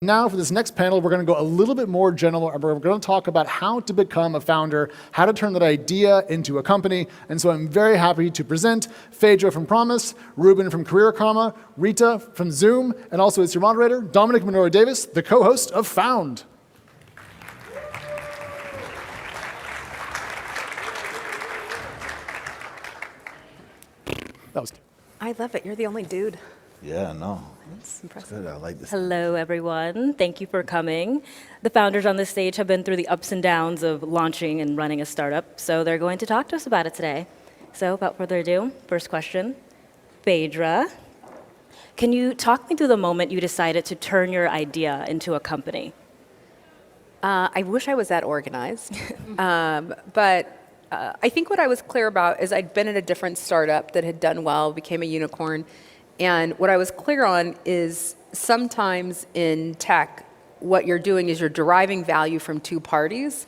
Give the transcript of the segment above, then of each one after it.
Now for this next panel, we're going to go a little bit more general. We're going to talk about how to become a founder, how to turn that idea into a company. And so I'm very happy to present Phaedra from Promise, Ruben from Career Karma, Rita from Zoom, and also it's your moderator, Dominic-Madori Davis, the co-host of Found. That was. I love it. You're the only dude. Yeah, no. That's impressive. Good. I like this. Hello, everyone. Thank you for coming. The founders on this stage have been through the ups and downs of launching and running a startup, so they're going to talk to us about it today. So without further ado, first question. Phaedra, can you talk me through the moment you decided to turn your idea into a company? I wish I was that organized, but I think what I was clear about is I'd been in a different startup that had done well, became a unicorn, and what I was clear on is sometimes in tech, what you're doing is you're deriving value from two parties,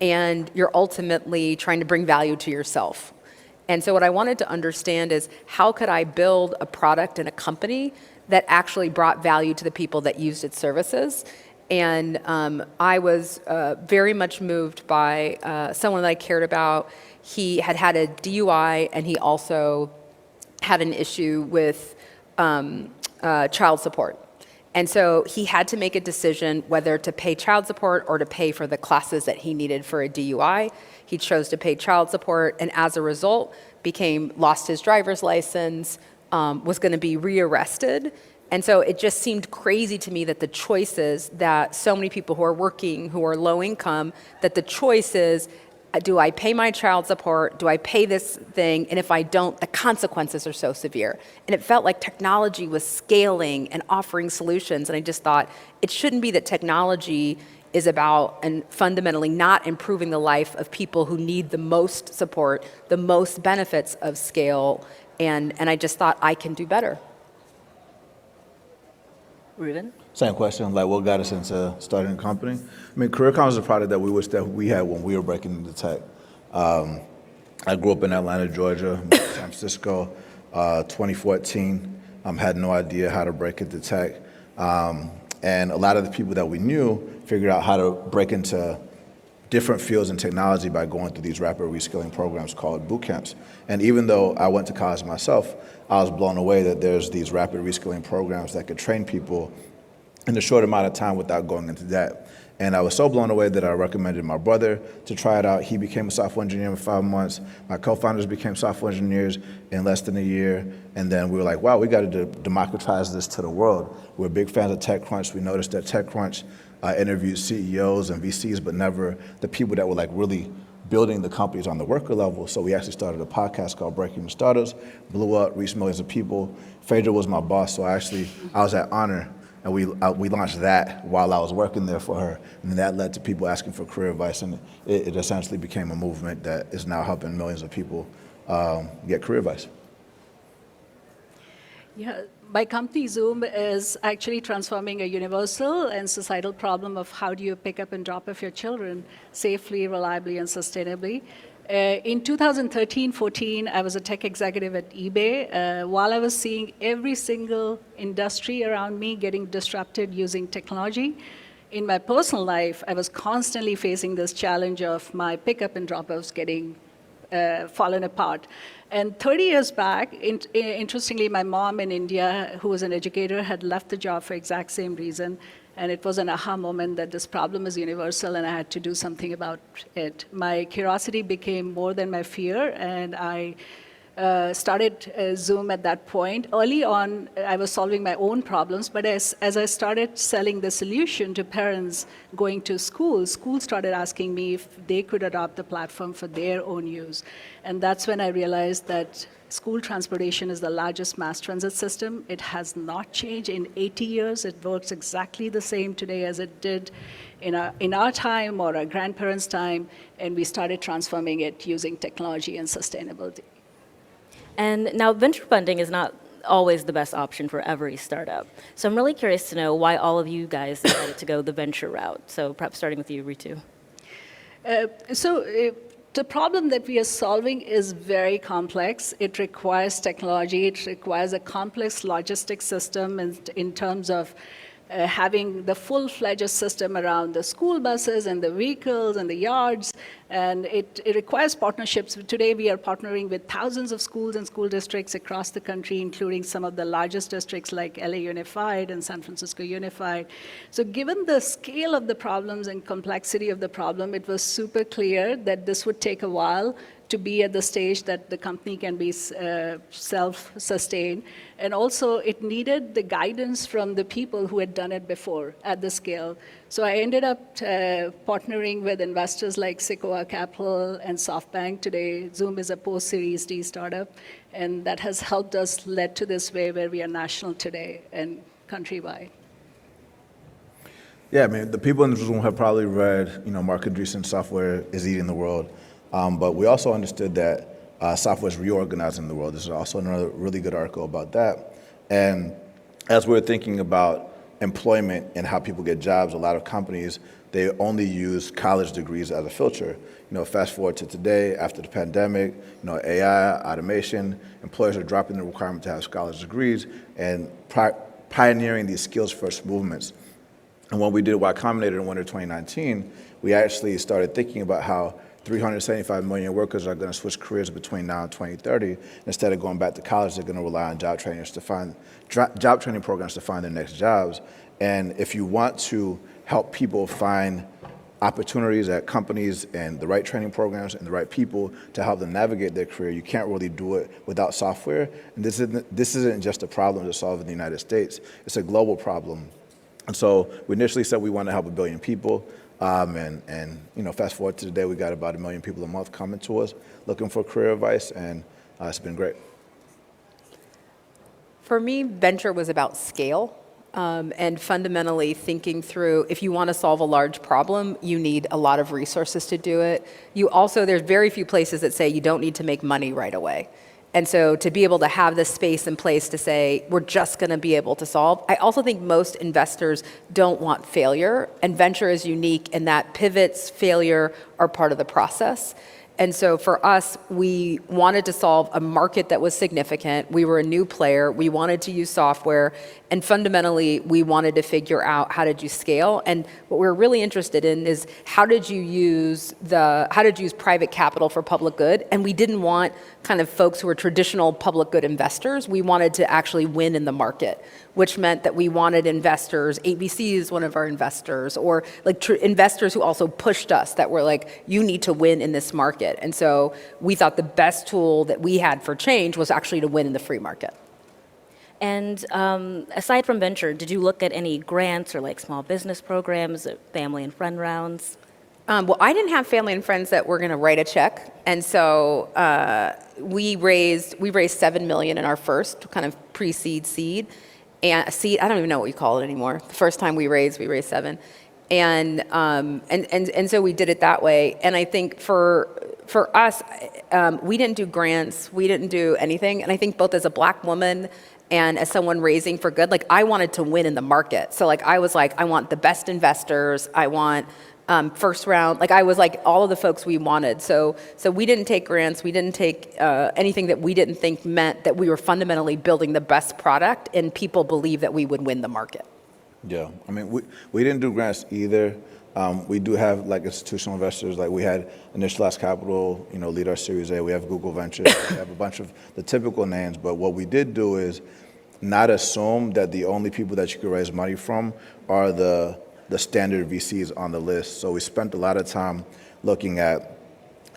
and you're ultimately trying to bring value to yourself. And so what I wanted to understand is how could I build a product and a company that actually brought value to the people that used its services? And I was very much moved by someone that I cared about. He had had a DUI, and he also had an issue with child support. And so he had to make a decision whether to pay child support or to pay for the classes that he needed for a DUI. He chose to pay child support, and as a result, lost his driver's license, was going to be rearrested. And so it just seemed crazy to me that the choices that so many people who are working, who are low income, that the choice is, do I pay my child support? Do I pay this thing? And if I don't, the consequences are so severe. And it felt like technology was scaling and offering solutions. And I just thought it shouldn't be that technology is about and fundamentally not improving the life of people who need the most support, the most benefits of scale. And I just thought I can do better. Ruben? Same question, like what got us into starting a company? I mean, Career Karma is a product that we wish that we had when we were breaking into tech. I grew up in Atlanta, Georgia, moved to San Francisco, 2014. Had no idea how to break into tech. And a lot of the people that we knew figured out how to break into different fields in technology by going through these rapid reskilling programs called boot camps. And even though I went to college myself, I was blown away that there's these rapid reskilling programs that could train people in a short amount of time without going into debt. And I was so blown away that I recommended my brother to try it out. He became a software engineer in 5 months. My co-founders became software engineers in less than a year. And then we were like, wow, we got to democratize this to the world. We're big fans of TechCrunch. We noticed that TechCrunch interviewed CEOs and VCs, but never the people that were like really building the companies on the worker level. So we actually started a podcast called Breaking the Startups, blew up, reached millions of people. Phaedra was my boss, so I was at Honor, and we launched that while I was working there for her. And then that led to people asking for career advice, and it essentially became a movement that is now helping millions of people get career advice. Yeah, my company Zoom is actually transforming a universal and societal problem of how do you pick up and drop off your children safely, reliably, and sustainably. In 2013-14, I was a tech executive at eBay. While I was seeing every single industry around me getting disrupted using technology, in my personal life, I was constantly facing this challenge of my pickup and drop-offs getting fallen apart. And 30 years back, interestingly, my mom in India, who was an educator, had left the job for exact same reason. And it was an aha moment that this problem is universal and I had to do something about it. My curiosity became more than my fear, and I started Zoom at that point. Early on, I was solving my own problems, but as I started selling the solution to parents going to school, schools started asking me if they could adopt the platform for their own use. And that's when I realized that school transportation is the largest mass transit system. It has not changed in 80 years. It works exactly the same today as it did in our time or our grandparents' time, and we started transforming it using technology and sustainability. And now venture funding is not always the best option for every startup. So I'm really curious to know why all of you guys decided to go the venture route. So perhaps starting with you, Ritu. The problem that we are solving is very complex. It requires technology. It requires a complex logistics system in terms of having the full-fledged system around the school buses and the vehicles and the yards, and it requires partnerships. Today, we are partnering with thousands of schools and school districts across the country, including some of the largest districts like LA Unified and San Francisco Unified. So given the scale of the problems and complexity of the problem, it was super clear that this would take a while to be at the stage that the company can be self-sustained. And also, it needed the guidance from the people who had done it before at the scale. So I ended up partnering with investors like Sequoia Capital and SoftBank. Today, Zoom is a post-Series D startup, and that has helped us lead to this way where we are national today and countrywide. Yeah, I mean, the people in this room have probably read, Mark Andreessen's Software is Eating the World. But we also understood that software is reorganizing the world. There's also another really good article about that. And as we're thinking about employment and how people get jobs, a lot of companies, they only use college degrees as a filter. Fast forward to today, after the pandemic, AI, automation, employers are dropping the requirement to have college degrees and pioneering these skills-first movements. And when we did Y Combinator in winter 2019, we actually started thinking about how 375 million workers are going to switch careers between now and 2030. Instead of going back to college, they're going to rely on job training programs to find their next jobs. And if you want to help people find opportunities at companies and the right training programs and the right people to help them navigate their career, you can't really do it without software. And this isn't just a problem to solve in the United States. It's a global problem. And so we initially said we want to help 1 billion people. Fast forward to today, we got about 1 million people a month coming to us looking for career advice, and it's been great. For me, venture was about scale, and fundamentally thinking through, if you want to solve a large problem, you need a lot of resources to do it. There's very few places that say you don't need to make money right away. And so to be able to have this space in place to say, we're just going to be able to solve. I also think most investors don't want failure, and venture is unique in that pivots, failure are part of the process. And so for us, we wanted to solve a market that was significant. We were a new player. We wanted to use software. And fundamentally, we wanted to figure out how did you scale. And what we're really interested in is how did you use private capital for public good? And we didn't want kind of folks who were traditional public good investors. We wanted to actually win in the market, which meant that we wanted investors, ABC is one of our investors, or like investors who also pushed us that were like, you need to win in this market. And so we thought the best tool that we had for change was actually to win in the free market. And aside from venture, did you look at any grants or like small business programs, family and friend rounds? Well, I didn't have family and friends that were going to write a check, and so we raised $7 million in our first kind of pre-seed seed, and seed. I don't even know what you call it anymore. The first time we raised $7 million, and so we did it that way. And I think for us, we didn't do grants, we didn't do anything, and I think both as a Black woman and as someone raising for good, like I wanted to win in the market. So like I was like, I want the best investors, I want first round, like I was like all of the folks we wanted. So we didn't take grants, we didn't take anything that we didn't think meant that we were fundamentally building the best product and people believe that we would win the market. Yeah, I mean, we didn't do grants either. We do have like institutional investors, like we had Initialized Capital, lead our Series A. We have Google Ventures. We have a bunch of the typical names. But what we did do is not assume that the only people that you could raise money from are the standard VCs on the list. So we spent a lot of time looking at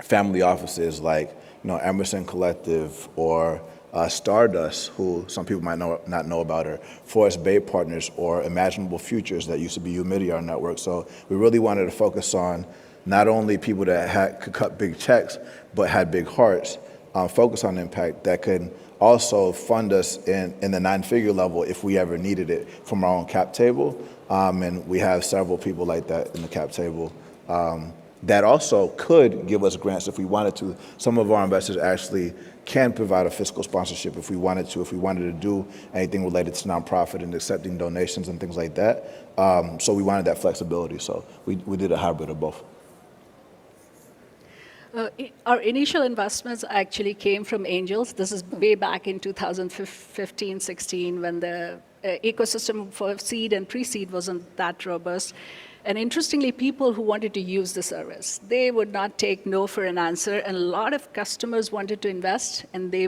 family offices like Emerson Collective or Stardust, who some people might not know about, or Forest Bay Partners or Imaginable Futures that used to be Umidi, our network. So we really wanted to focus on not only people that could cut big checks, but had big hearts, focus on impact that could also fund us in the 9-figure level if we ever needed it from our own cap table. And we have several people like that in the cap table that also could give us grants if we wanted to. Some of our investors actually can provide a fiscal sponsorship if we wanted to do anything related to nonprofit and accepting donations and things like that. So we wanted that flexibility. So we did a hybrid of both. Our initial investments actually came from angels. This is way back in 2015, 16, when the ecosystem for seed and pre-seed wasn't that robust. And interestingly, people who wanted to use the service, they would not take no for an answer. And a lot of customers wanted to invest, and they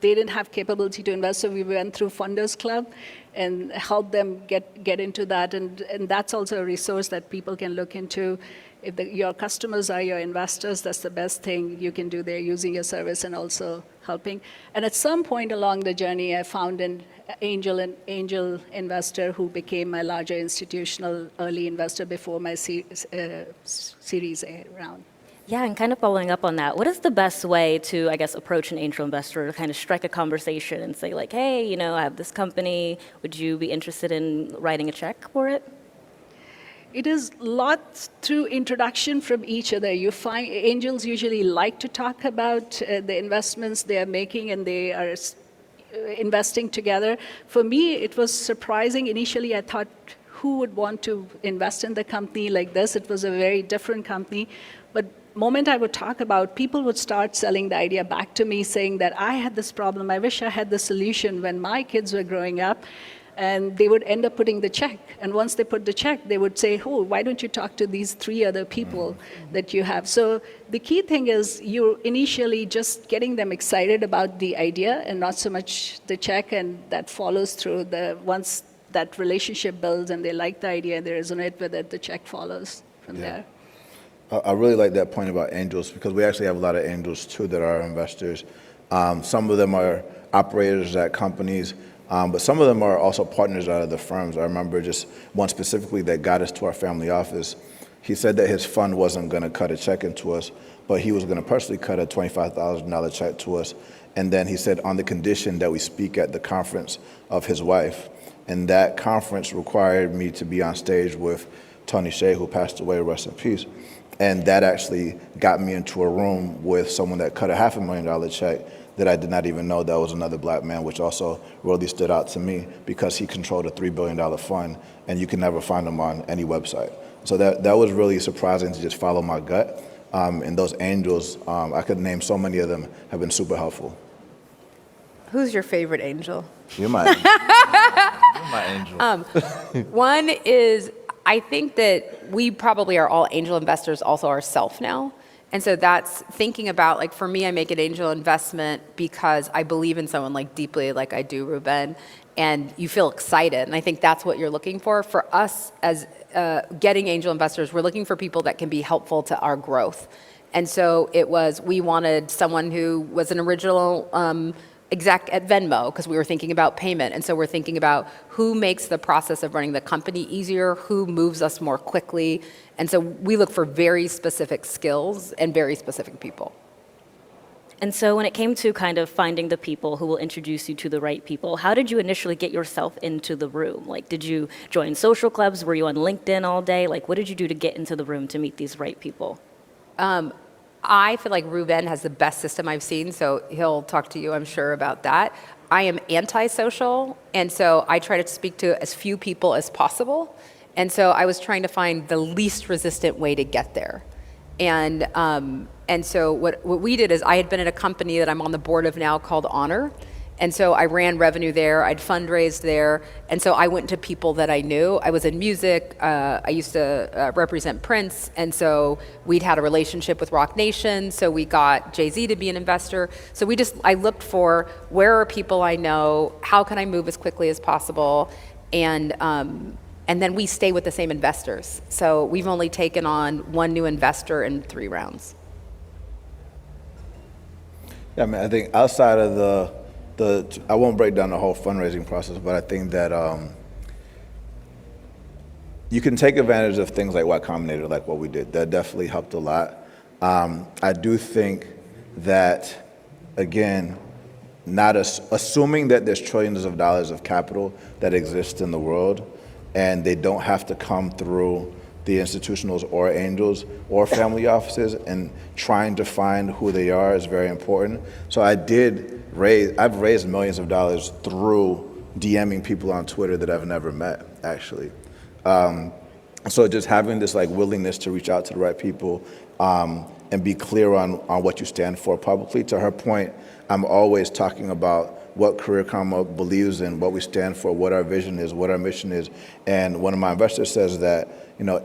didn't have capability to invest. So we went through Funders Club and helped them get into that. And that's also a resource that people can look into. If your customers are your investors, that's the best thing you can do. They're using your service and also helping. And at some point along the journey, I found an angel investor who became my larger institutional early investor before my Series A round. Yeah, and kind of following up on that, what is the best way to, I guess, approach an angel investor to kind of strike a conversation and say like, hey, you know, I have this company, would you be interested in writing a check for it? It is lots through introduction from each other. You find angels usually like to talk about the investments they are making, and they are investing together. For me, it was surprising. Initially, I thought, who would want to invest in the company like this? It was a very different company. But moment I would talk about, people would start selling the idea back to me, saying that I had this problem. I wish I had the solution when my kids were growing up. And they would end up putting the check. And once they put the check, they would say, oh, why don't you talk to these 3 other people that you have? So the key thing is you're initially just getting them excited about the idea and not so much the check, and that follows through. Once that relationship builds and they like the idea and they resonate with it, the check follows from there. I really like that point about angels, because we actually have a lot of angels too that are investors. Some of them are operators at companies. But some of them are also partners out of the firms. I remember just one specifically that got us to our family office. He said that his fund wasn't going to cut a check into us, but he was going to personally cut a $25,000 check to us. And then he said on the condition that we speak at the conference of his wife. And that conference required me to be on stage with Tony Hsieh, who passed away, rest in peace. And that actually got me into a room with someone that cut a $500,000 check that I did not even know that was another black man, which also really stood out to me because he controlled a $3 billion fund, and you can never find him on any website. So that was really surprising to just follow my gut. And those angels, I could name so many of them, have been super helpful. Who's your favorite angel? You're my angel. One is, I think that we probably are all angel investors also ourselves now. And so that's thinking about, like, for me, I make an angel investment because I believe in someone like deeply, like I do, Ruben, and you feel excited. And I think that's what you're looking for. For us as getting angel investors, we're looking for people that can be helpful to our growth. And so we wanted someone who was an original exec at Venmo, because we were thinking about payment. And so we're thinking about who makes the process of running the company easier, who moves us more quickly. And so we look for very specific skills and very specific people. And so when it came to kind of finding the people who will introduce you to the right people, how did you initially get yourself into the room? Like, did you join social clubs? Were you on LinkedIn all day? Like, what did you do to get into the room to meet these right people? I feel like Ruben has the best system I've seen, so he'll talk to you, I'm sure, about that. I am antisocial, and so I try to speak to as few people as possible. And so I was trying to find the least resistant way to get there. And so what we did is I had been at a company that I'm on the board of now called Honor. And so I ran revenue there, I'd fundraised there, and so I went to people that I knew. I was in music, I used to represent Prince, and so we'd had a relationship with Rock Nation, so we got Jay-Z to be an investor. So I looked for, where are people I know, how can I move as quickly as possible, and then we stay with the same investors. So we've only taken on one new investor in 3 rounds. Yeah, I mean, I think outside of I won't break down the whole fundraising process, but I think that you can take advantage of things like Y Combinator, like what we did. That definitely helped a lot. I do think that, again, not assuming that there's trillions of dollars of capital that exist in the world, and they don't have to come through the institutionals or angels or family offices, and trying to find who they are is very important. So I've raised millions of dollars through DMing people on Twitter that I've never met, actually. So just having this like willingness to reach out to the right people and be clear on what you stand for publicly. To her point, I'm always talking about what Career Karma believes in, what we stand for, what our vision is, what our mission is. And one of my investors says that,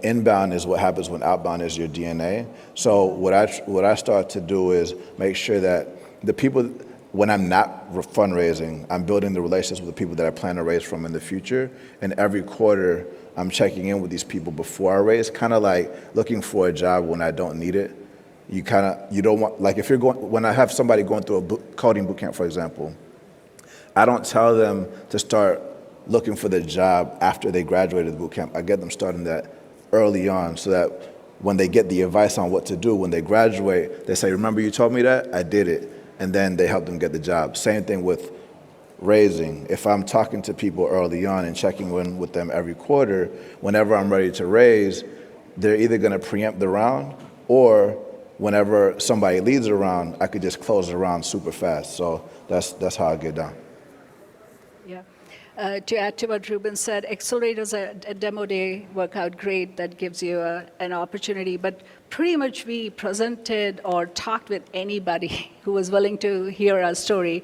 inbound is what happens when outbound is your DNA. So what I start to do is make sure that the people, when I'm not fundraising, I'm building the relationships with the people that I plan to raise from in the future. And every quarter, I'm checking in with these people before I raise, kind of like looking for a job when I don't need it. You don't want, like if you're when I have somebody going through a coding bootcamp, for example, I don't tell them to start looking for the job after they graduated the bootcamp. I get them starting that early on so that when they get the advice on what to do, when they graduate, they say, remember you told me that? I did it. And then they help them get the job. Same thing with raising. If I'm talking to people early on and checking in with them every quarter, whenever I'm ready to raise, they're either going to preempt the round, or whenever somebody leads a round, I could just close the round super fast. So that's how I get done. Yeah. To add to what Ruben said, accelerators at a demo day work out great. That gives you an opportunity. But pretty much we presented or talked with anybody who was willing to hear our story.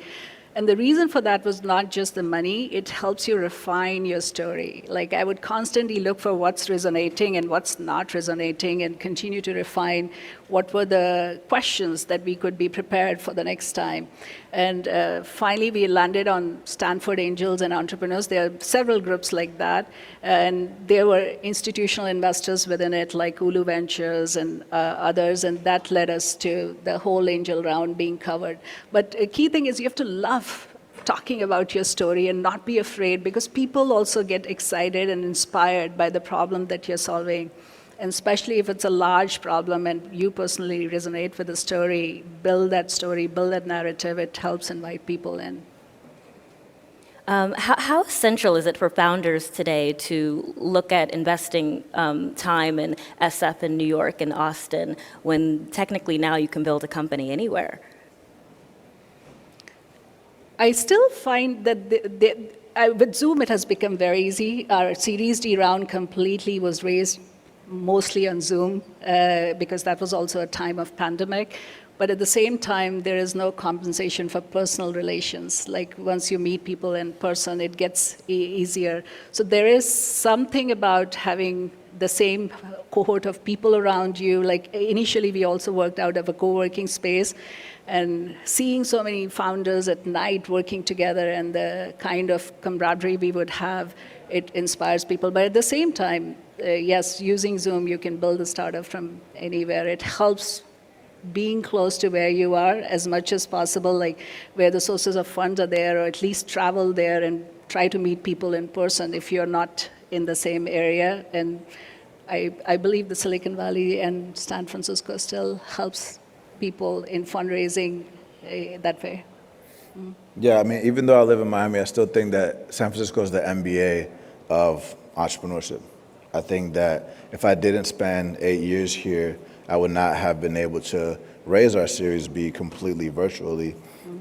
And the reason for that was not just the money, it helps you refine your story. Like I would constantly look for what's resonating and what's not resonating and continue to refine what were the questions that we could be prepared for the next time. And finally, we landed on Stanford Angels and Entrepreneurs. There are several groups like that. And there were institutional investors within it, like Ulu Ventures and others. And that led us to the whole angel round being covered. But a key thing is you have to love talking about your story and not be afraid, because people also get excited and inspired by the problem that you're solving. And especially if it's a large problem and you personally resonate with the story, build that narrative. It helps invite people in. How essential is it for founders today to look at investing time in SF in New York and Austin when technically now you can build a company anywhere? I still find that with Zoom it has become very easy. Our Series D round completely was raised mostly on Zoom because that was also a time of pandemic. But at the same time, there is no compensation for personal relations. Like once you meet people in person, it gets easier. So there is something about having the same cohort of people around you. Like initially, we also worked out of a co-working space, and seeing so many founders at night working together and the kind of camaraderie we would have, it inspires people. But at the same time, yes, using Zoom, you can build a startup from anywhere. It helps being close to where you are as much as possible, like where the sources of funds are there, or at least travel there and try to meet people in person if you're not in the same area. And I believe the Silicon Valley and San Francisco still helps people in fundraising that way. Yeah, I mean, even though I live in Miami, I still think that San Francisco is the MBA of entrepreneurship. I think that if I didn't spend 8 years here, I would not have been able to raise our Series B completely virtually.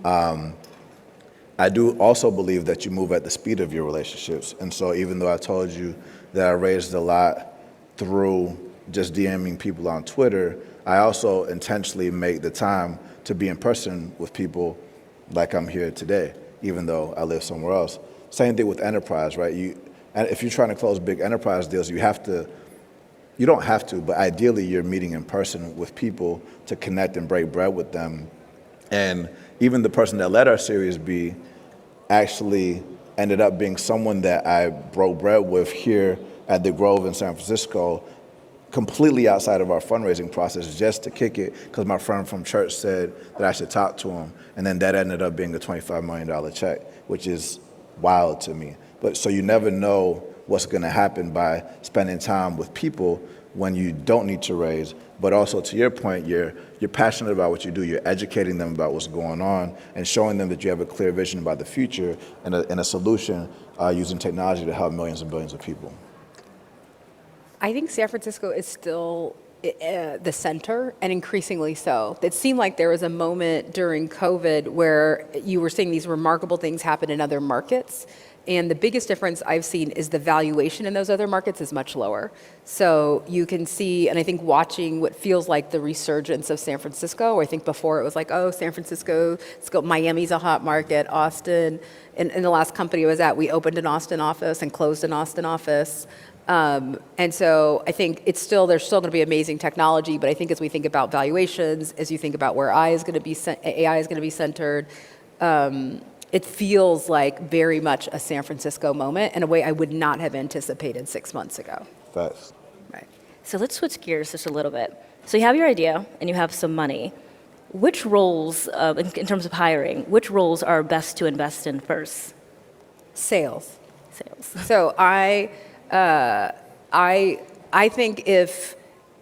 I do also believe that you move at the speed of your relationships. And so even though I told you that I raised a lot through just DMing people on Twitter, I also intentionally make the time to be in person with people like I'm here today, even though I live somewhere else. Same thing with enterprise, right? And if you're trying to close big enterprise deals, you don't have to, but ideally you're meeting in person with people to connect and break bread with them. And even the person that led our Series B actually ended up being someone that I broke bread with here at the Grove in San Francisco, completely outside of our fundraising process, just to kick it, because my friend from church said that I should talk to him. And then that ended up being a $25 million check, which is wild to me. But so you never know what's going to happen by spending time with people when you don't need to raise. But also, to your point, you're passionate about what you do. You're educating them about what's going on and showing them that you have a clear vision about the future and a solution using technology to help millions and billions of people. I think San Francisco is still the center, and increasingly so. It seemed like there was a moment during COVID where you were seeing these remarkable things happen in other markets, And the biggest difference I've seen is the valuation in those other markets is much lower. So you can see, and I think watching what feels like the resurgence of San Francisco, I think before it was like, oh, San Francisco, let's go, Miami's a hot market, Austin. In the last company I was at, we opened an Austin office and closed an Austin office. And so I think there's still going to be amazing technology, but I think as we think about valuations, as you think about where AI is going to be centered, it feels like very much a San Francisco moment in a way I would not have anticipated 6 months ago. Facts. Right. So let's switch gears just a little bit. So you have your idea and you have some money. Which roles, in terms of hiring, which roles are best to invest in first? Sales. Sales. So I think if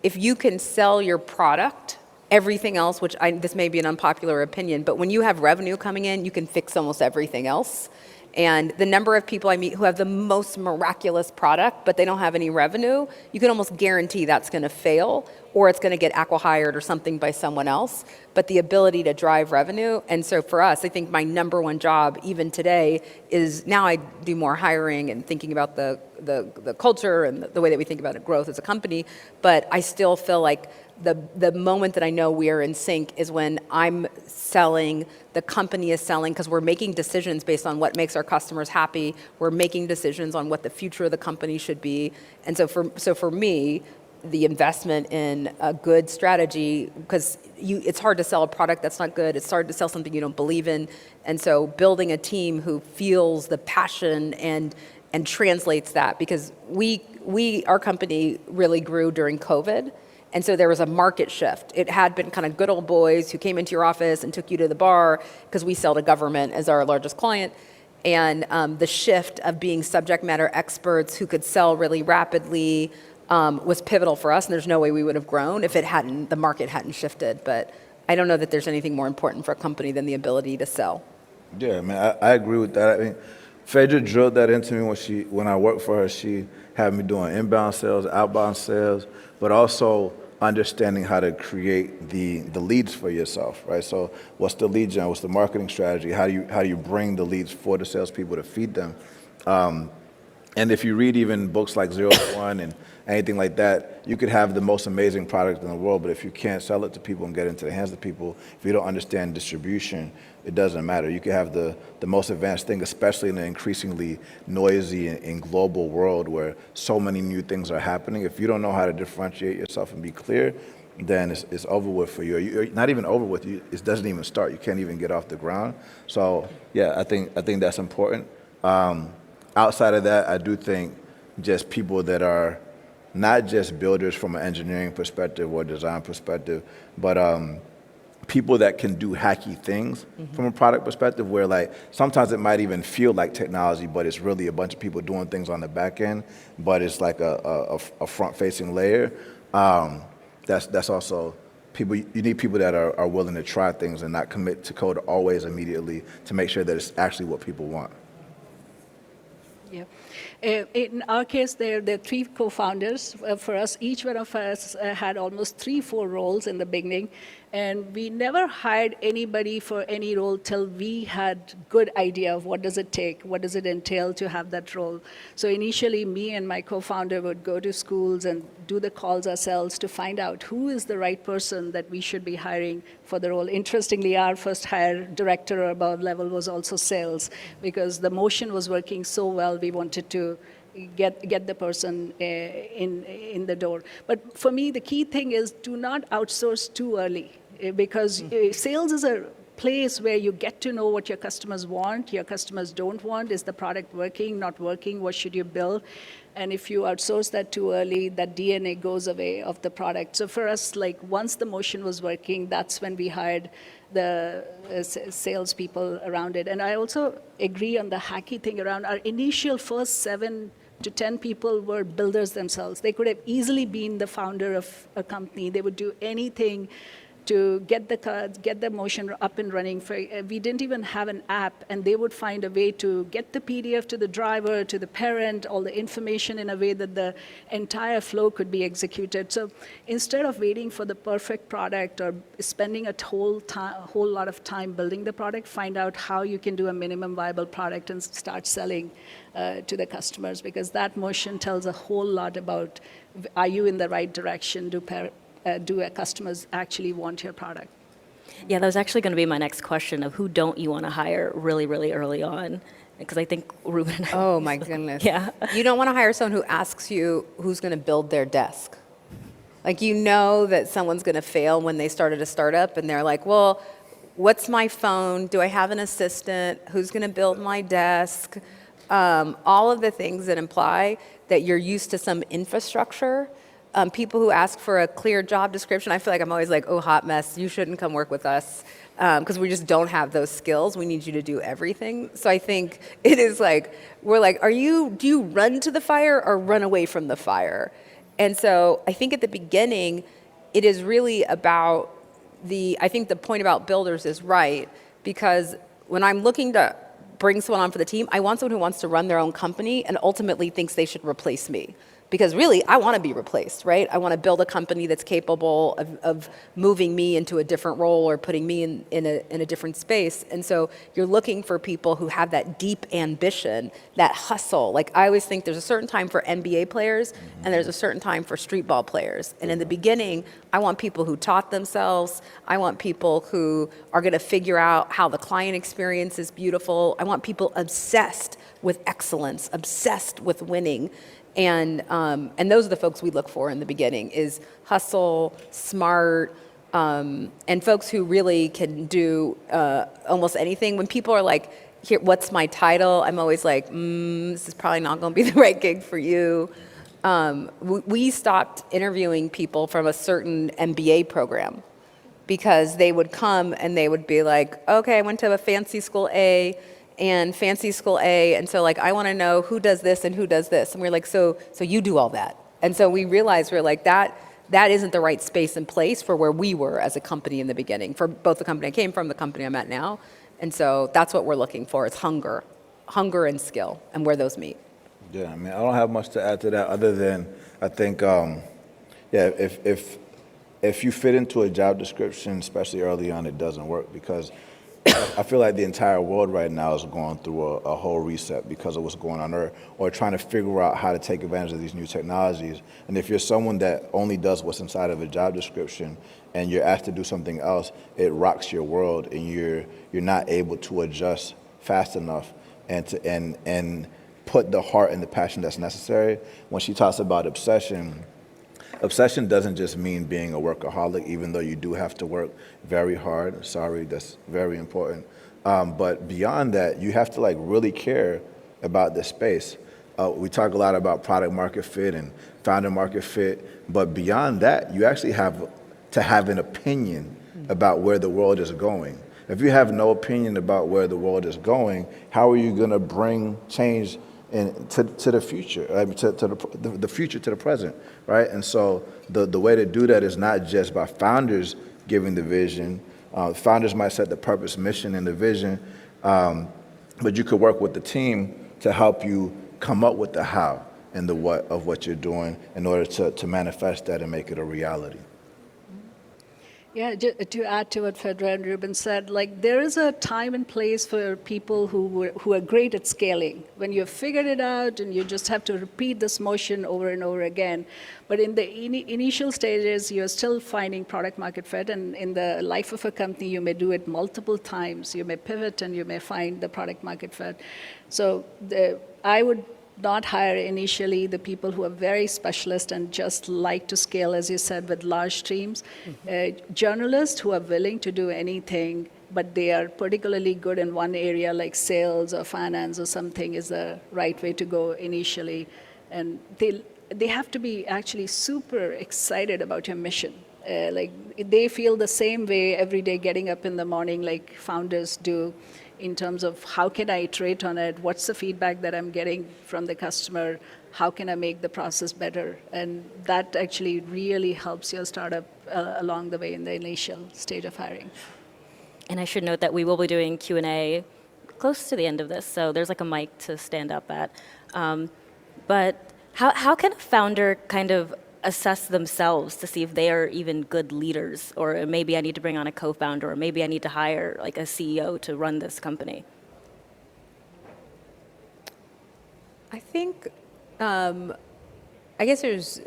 you can sell your product, everything else, this may be an unpopular opinion, but when you have revenue coming in, you can fix almost everything else. And the number of people I meet who have the most miraculous product, but they don't have any revenue, you can almost guarantee that's going to fail, or it's going to get acqui-hired or something by someone else. But the ability to drive revenue, and so for us, I think my number one job, even today, is now I do more hiring and thinking about the culture and the way that we think about growth as a company. But I still feel like the moment that I know we are in sync is when I'm selling, the company is selling, because we're making decisions based on what makes our customers happy. We're making decisions on what the future of the company should be. And so for me, the investment in a good strategy, because it's hard to sell a product that's not good. It's hard to sell something you don't believe in. And so building a team who feels the passion and translates that, because our company really grew during COVID. And so there was a market shift. It had been kind of good old boys who came into your office and took you to the bar, because we sell to government as our largest client. And the shift of being subject matter experts who could sell really rapidly was pivotal for us. And there's no way we would have grown if the market hadn't shifted. But I don't know that there's anything more important for a company than the ability to sell. Yeah, I mean, I agree with that. I mean, Phaedra drilled that into me when I worked for her. She had me doing inbound sales, outbound sales, but also understanding how to create the leads for yourself, right? So what's the lead gen? What's the marketing strategy? How do you bring the leads for the salespeople to feed them? And if you read even books like 0 to 1 and anything like that, you could have the most amazing product in the world, but if you can't sell it to people and get it into the hands of people, if you don't understand distribution, it doesn't matter. You could have the most advanced thing, especially in an increasingly noisy and global world where so many new things are happening. If you don't know how to differentiate yourself and be clear, then it's over with for you. You're not even over with you. It doesn't even start. You can't even get off the ground. So yeah, I think that's important. Outside of that, I do think just people that are not just builders from an engineering perspective or design perspective, but people that can do hacky things from a product perspective, where like sometimes it might even feel like technology, but it's really a bunch of people doing things on the back end, but it's like a front-facing layer. That's also people. You need people that are willing to try things and not commit to code always immediately to make sure that it's actually what people want. Yeah. In our case, there are 3 co-founders. For us, each one of us had almost 3-4 roles in the beginning, and we never hired anybody for any role till we had good idea of what does it take, what does it entail to have that role. So initially, me and my co-founder would go to schools and do the calls ourselves to find out who is the right person that we should be hiring for the role. Interestingly, our first hire, director or above level, was also sales, because the motion was working so well, we wanted to get the person in the door. But for me, the key thing is do not outsource too early, because sales is a place where you get to know what your customers want, your customers don't want. Is the product working, not working? What should you build? And if you outsource that too early, that DNA goes away of the product. So for us, like once the motion was working, that's when we hired the salespeople around it. And I also agree on the hacky thing around our initial first 7 to 10 people were builders themselves. They could have easily been the founder of a company. They would do anything to get the motion up and running. We didn't even have an app, and they would find a way to get the PDF to the driver, to the parent, all the information in a way that the entire flow could be executed. So instead of waiting for the perfect product or spending a whole lot of time building the product, find out how you can do a minimum viable product and start selling to the customers, because that motion tells a whole lot about, are you in the right direction? Do customers actually want your product? Yeah, that was actually going to be my next question of who don't you want to hire really, really early on? Because I think Ruben and I... Oh my goodness. Yeah. You don't want to hire someone who asks you who's going to build their desk. Like, you know that someone's going to fail when they started a startup and they're like, well, what's my phone? Do I have an assistant? Who's going to build my desk? All of the things that imply that you're used to some infrastructure. People who ask for a clear job description, I feel like I'm always like, oh, hot mess, you shouldn't come work with us, because we just don't have those skills. We need you to do everything. So I think it is like, we're like, do you run to the fire or run away from the fire? And so I think at the beginning, it is really about I think the point about builders is right, because when I'm looking to bring someone on for the team, I want someone who wants to run their own company and ultimately thinks they should replace me. Because really, I want to be replaced, right? I want to build a company that's capable of moving me into a different role or putting me in a different space. And so you're looking for people who have that deep ambition, that hustle. Like, I always think there's a certain time for NBA players and there's a certain time for street ball players. And in the beginning, I want people who taught themselves. I want people who are going to figure out how the client experience is beautiful. I want people obsessed with excellence, obsessed with winning. And those are the folks we look for in the beginning, is hustle, smart, and folks who really can do almost anything. When people are like, here, what's my title? I'm always like, this is probably not going to be the right gig for you. We stopped interviewing people from a certain MBA program because they would come and they would be like, okay, I went to a fancy school A, and fancy school A, and so like, I want to know who does this and who does this. And we're like, so you do all that. And so we realized we're like, that isn't the right space and place for where we were as a company in the beginning, for both the company I came from, the company I'm at now. And so that's what we're looking for. It's hunger and skill, and where those meet. Yeah, I mean, I don't have much to add to that other than I think, if you fit into a job description, especially early on, it doesn't work, because I feel like the entire world right now is going through a whole reset because of what's going on, or trying to figure out how to take advantage of these new technologies. And if you're someone that only does what's inside of a job description and you're asked to do something else, it rocks your world, and you're not able to adjust fast enough and put the heart and the passion that's necessary. When she talks about obsession doesn't just mean being a workaholic, even though you do have to work very hard. Sorry, that's very important. But beyond that, you have to like really care about the space. We talk a lot about product market fit and founder market fit, but beyond that, you actually have to have an opinion about where the world is going. If you have no opinion about where the world is going, how are you going to bring change to the future, I mean, to the future to the present, right? And so the way to do that is not just by founders giving the vision. Founders might set the purpose, mission, and the vision, but you could work with the team to help you come up with the how and the what of what you're doing in order to manifest that and make it a reality. Yeah, to add to what Phaedra and Ruben said, like, there is a time and place for people who are great at scaling. When you've figured it out and you just have to repeat this motion over and over again. But in the initial stages, you're still finding product market fit, and in the life of a company, you may do it multiple times. You may pivot and you may find the product market fit. So I would not hire initially the people who are very specialist and just like to scale, as you said, with large teams. Journalists who are willing to do anything, but they are particularly good in one area like sales or finance or something, is the right way to go initially. And they have to be actually super excited about your mission. Like, they feel the same way every day getting up in the morning like founders do. in terms of how can I iterate on it, what's the feedback that I'm getting from the customer, how can I make the process better? And that actually really helps your startup along the way in the initial stage of hiring. And I should note that we will be doing Q&A close to the end of this, so there's like a mic to stand up at. But how can a founder kind of assess themselves to see if they are even good leaders, or maybe I need to bring on a co-founder, or maybe I need to hire like a CEO to run this company? I think, I guess there's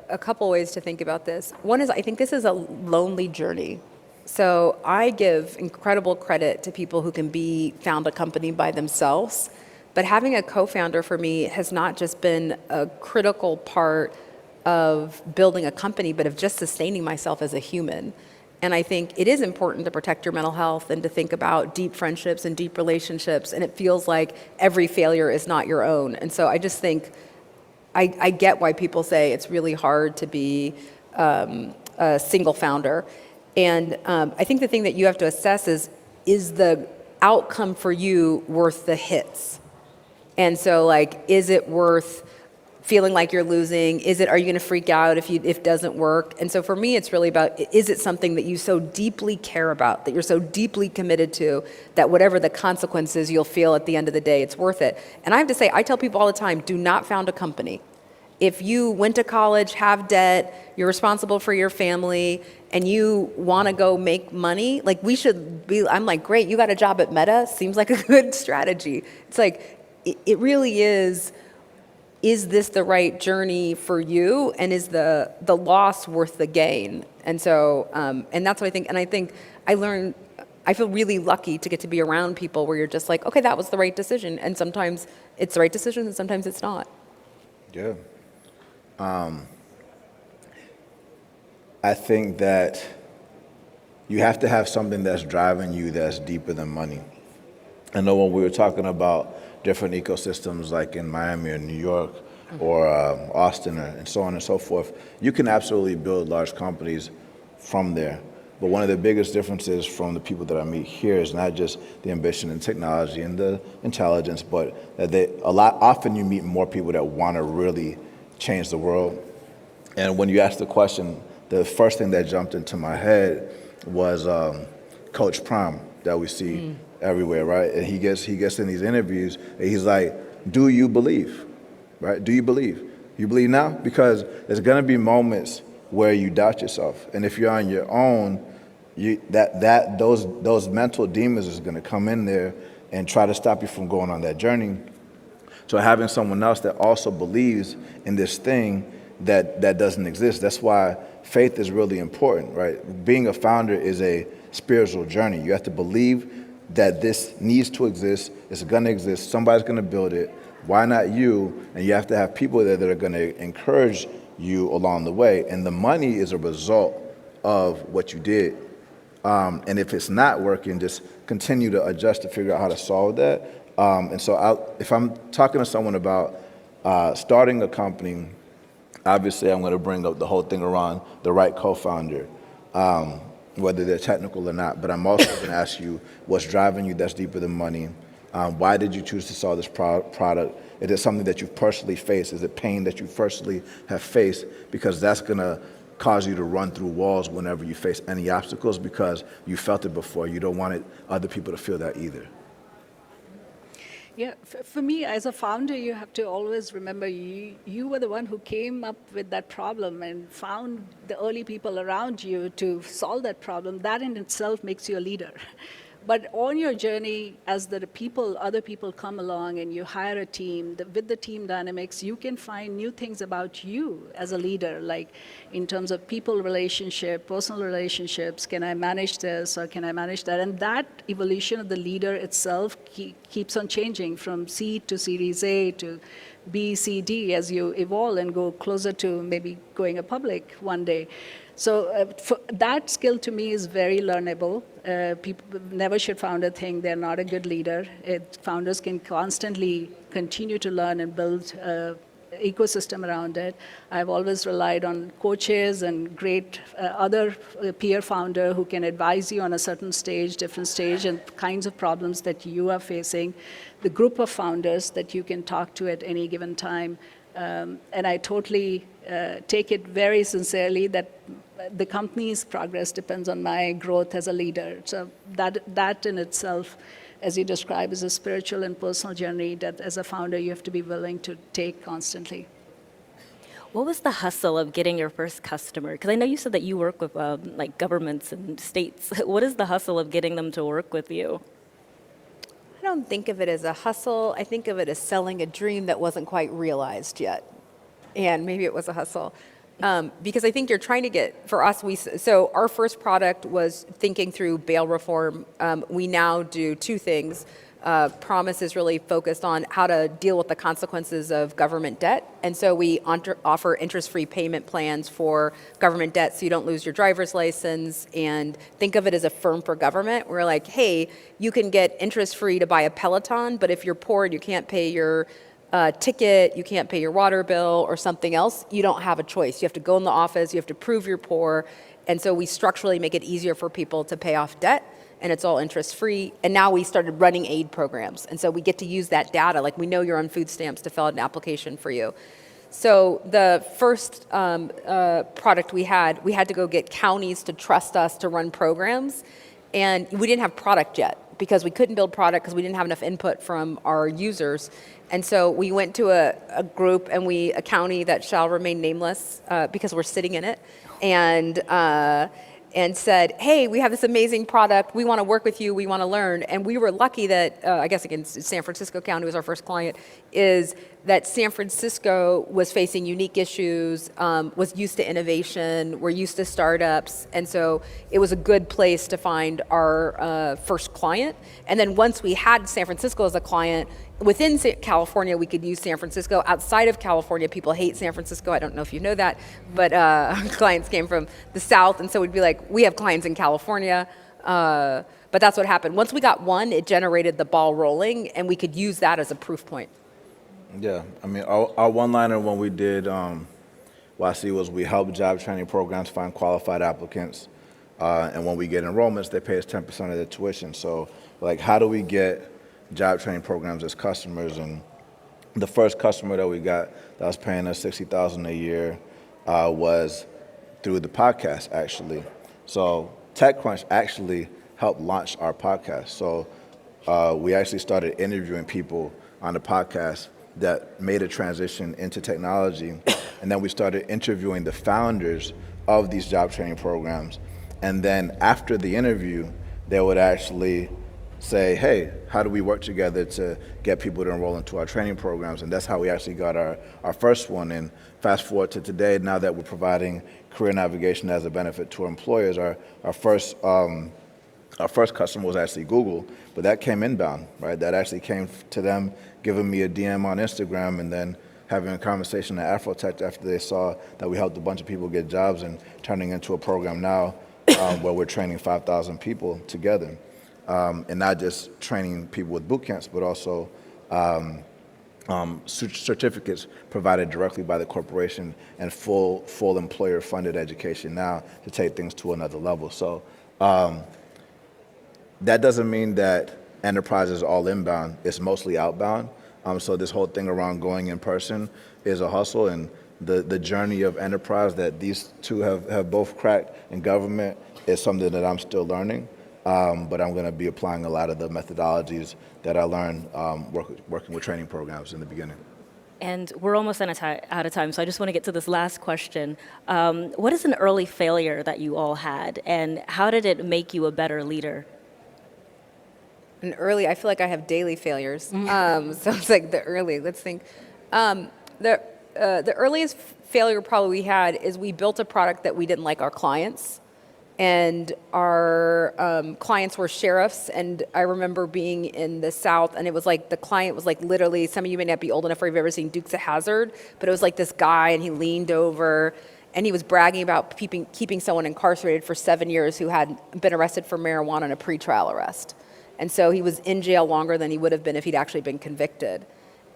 a couple ways to think about this. One is I think this is a lonely journey. So I give incredible credit to people who can found a company by themselves. But having a co-founder for me has not just been a critical part of building a company, but of just sustaining myself as a human. And I think it is important to protect your mental health and to think about deep friendships and deep relationships. And it feels like every failure is not your own. And so I just think I get why people say it's really hard to be a single founder. And I think the thing that you have to assess is the outcome for you worth the hits? And so, like, is it worth feeling like you're losing? Are you going to freak out if it doesn't work? And so for me, it's really about, is it something that you so deeply care about, that you're so deeply committed to, that whatever the consequences you'll feel at the end of the day, it's worth it? And I have to say, I tell people all the time, do not found a company. If you went to college, have debt, you're responsible for your family, and you want to go make money, like I'm like, great, you got a job at Meta, seems like a good strategy. It's like, it really is this the right journey for you? And is the loss worth the gain? And so, and that's what I think. And I think I feel really lucky to get to be around people where you're just like, okay, that was the right decision. And sometimes it's the right decision and sometimes it's not. Yeah. I think that you have to have something that's driving you that's deeper than money. I know when we were talking about different ecosystems like in Miami or New York or Austin and so on and so forth, you can absolutely build large companies from there. But one of the biggest differences from the people that I meet here is not just the ambition and technology and the intelligence, but that often you meet more people that want to really change the world. And when you asked the question, the first thing that jumped into my head was Coach Prime that we see everywhere, right? And he gets in these interviews and he's like, do you believe, right? Do you believe? You believe now? Because there's gonna be moments where you doubt yourself. And if you're on your own, those mental demons is gonna come in there and try to stop you from going on that journey. So having someone else that also believes in this thing that doesn't exist, that's why faith is really important, right? Being a founder is a spiritual journey. You have to believe that this needs to exist, it's gonna exist, somebody's gonna build it, why not you? And you have to have people there that are gonna encourage you along the way. And the money is a result of what you did. And if it's not working, just continue to adjust to figure out how to solve that. And so if I'm talking to someone about starting a company, obviously I'm gonna bring up the whole thing around the right co-founder, whether they're technical or not. But I'm also gonna ask you what's driving you that's deeper than money. Why did you choose to solve this product? Is it something that you've personally faced? Is it pain that you personally have faced? Because that's gonna cause you to run through walls whenever you face any obstacles because you felt it before. You don't want other people to feel that either. Yeah, for me, as a founder, you have to always remember you were the one who came up with that problem and found the early people around you to solve that problem. That in itself makes you a leader. But on your journey, as other people come along and you hire a team, with the team dynamics, you can find new things about you as a leader, like in terms of people relationship, personal relationships, can I manage this or can I manage that? And that evolution of the leader itself keeps on changing from seed to Series A to B, C, D as you evolve and go closer to maybe going public one day. So that skill to me is very learnable. People never should founder think they're not a good leader. Founders can constantly continue to learn and build ecosystem around it. I've always relied on coaches and great other peer founder who can advise you on a certain stage, different stage, and kinds of problems that you are facing, the group of founders that you can talk to at any given time. And I totally take it very sincerely that the company's progress depends on my growth as a leader. So that in itself, as you describe, is a spiritual and personal journey that as a founder you have to be willing to take constantly. What was the hustle of getting your first customer? Because I know you said that you work with like governments and states. What is the hustle of getting them to work with you? I don't think of it as a hustle. I think of it as selling a dream that wasn't quite realized yet. And maybe it was a hustle. Because I think you're trying to get, for us, so our first product was thinking through bail reform. We now do two things. Promise is really focused on how to deal with the consequences of government debt. And so we offer interest-free payment plans for government debt so you don't lose your driver's license. And think of it as a firm for government. We're like, hey, you can get interest-free to buy a Peloton, but if you're poor and you can't pay your ticket, you can't pay your water bill or something else, you don't have a choice. You have to go in the office, you have to prove you're poor. And so we structurally make it easier for people to pay off debt, and it's all interest-free. And now we started running aid programs. And so we get to use that data, like we know you're on food stamps to fill out an application for you. So the first product we had to go get counties to trust us to run programs. And we didn't have product yet because we couldn't build product because we didn't have enough input from our users. And so we went to a group and a county that shall remain nameless because we're sitting in it, and said, hey, we have this amazing product. We want to work with you. We want to learn. And we were lucky that, I guess again, San Francisco County was our first client, is that San Francisco was facing unique issues, was used to innovation, we're used to startups. And so it was a good place to find our first client. And then once we had San Francisco as a client, within California, we could use San Francisco. Outside of California, people hate San Francisco. I don't know if you know that, but clients came from the South, and so we'd be like, we have clients in California. But that's what happened. Once we got one, it generated the ball rolling, and we could use that as a proof point. Yeah, I mean, our one-liner when we did YC was we help job training programs find qualified applicants, and when we get enrollments, they pay us 10% of their tuition. So, like, how do we get job training programs as customers? And the first customer that we got that was paying us $60,000 a year was through the podcast, actually. So TechCrunch actually helped launch our podcast. So we actually started interviewing people on the podcast that made a transition into technology, and then we started interviewing the founders of these job training programs. And then after the interview, they would actually say, hey, how do we work together to get people to enroll into our training programs? And that's how we actually got our first one. And fast forward to today, now that we're providing career navigation as a benefit to our employers, our first customer was actually Google, but that came inbound, right? That actually came to them, giving me a DM on Instagram, and then having a conversation at Afrotech after they saw that we helped a bunch of people get jobs, and turning into a program now where we're training 5,000 people together. And not just training people with boot camps, but also certificates provided directly by the corporation and full employer-funded education now to take things to another level. So that doesn't mean that enterprise is all inbound. It's mostly outbound. So this whole thing around going in person is a hustle, and the journey of enterprise that these two have both cracked in government is something that I'm still learning. But I'm going to be applying a lot of the methodologies that I learned working with training programs in the beginning. And we're almost out of time, so I just want to get to this last question. What is an early failure that you all had, and how did it make you a better leader? I feel like I have daily failures. So it's like let's think. The earliest failure probably we had is we built a product that we didn't like our clients. And our clients were sheriffs, and I remember being in the South, and it was like the client was like literally, some of you may not be old enough if you've ever seen Dukes of Hazzard, but it was like this guy, and he leaned over, and he was bragging about keeping someone incarcerated for 7 years who had been arrested for marijuana in a pretrial arrest. And so he was in jail longer than he would have been if he'd actually been convicted.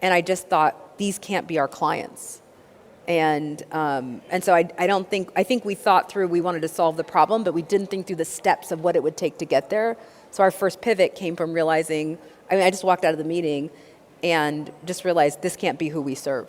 And I just thought, these can't be our clients. And so I think we thought through, we wanted to solve the problem, but we didn't think through the steps of what it would take to get there. So our first pivot came from realizing, I just walked out of the meeting and just realized this can't be who we serve.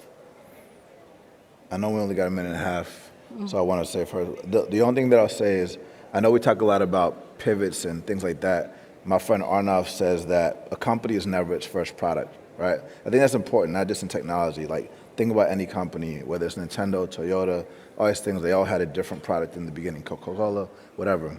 I know we only got a minute and a half, so I want to say first, the only thing that I'll say is, I know we talk a lot about pivots and things like that. My friend Arnav says that a company is never its first product, right? I think that's important, not just in technology. Like, think about any company, whether it's Nintendo, Toyota, all these things, they all had a different product in the beginning, Coca-Cola, whatever.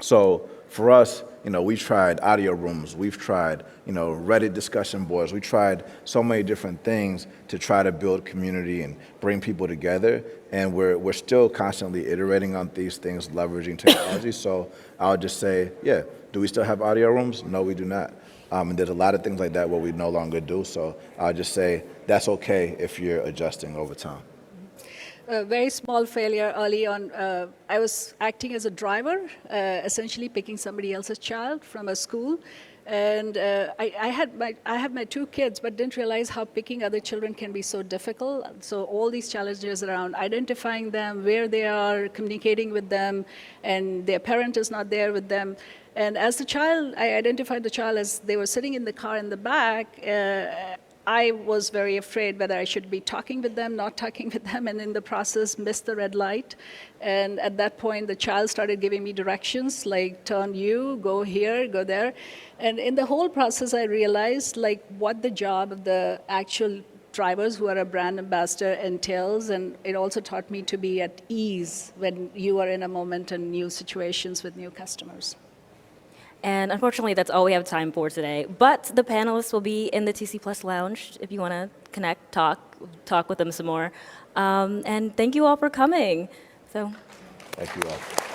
So for us, we've tried audio rooms, we've tried, Reddit discussion boards, we tried so many different things to try to build community and bring people together. And we're still constantly iterating on these things, leveraging technology. So I would just say, yeah, do we still have audio rooms? No, we do not. And there's a lot of things like that where we no longer do. So I would just say that's okay if you're adjusting over time. A very small failure early on. I was acting as a driver, essentially picking somebody else's child from a school. And I have my 2 kids, but didn't realize how picking other children can be so difficult. So all these challenges around identifying them, where they are, communicating with them, and their parent is not there with them. And as the child, I identified the child as they were sitting in the car in the back. I was very afraid whether I should be talking with them, not talking with them, and in the process missed the red light. And at that point, the child started giving me directions, like turn you, go here, go there. And in the whole process, I realized what the job of the actual drivers who are a brand ambassador entails, and it also taught me to be at ease when you are in a moment and new situations with new customers. And unfortunately, that's all we have time for today. But the panelists will be in the TC Plus Lounge if you want to connect, talk with them some more. And thank you all for coming. Thank you all.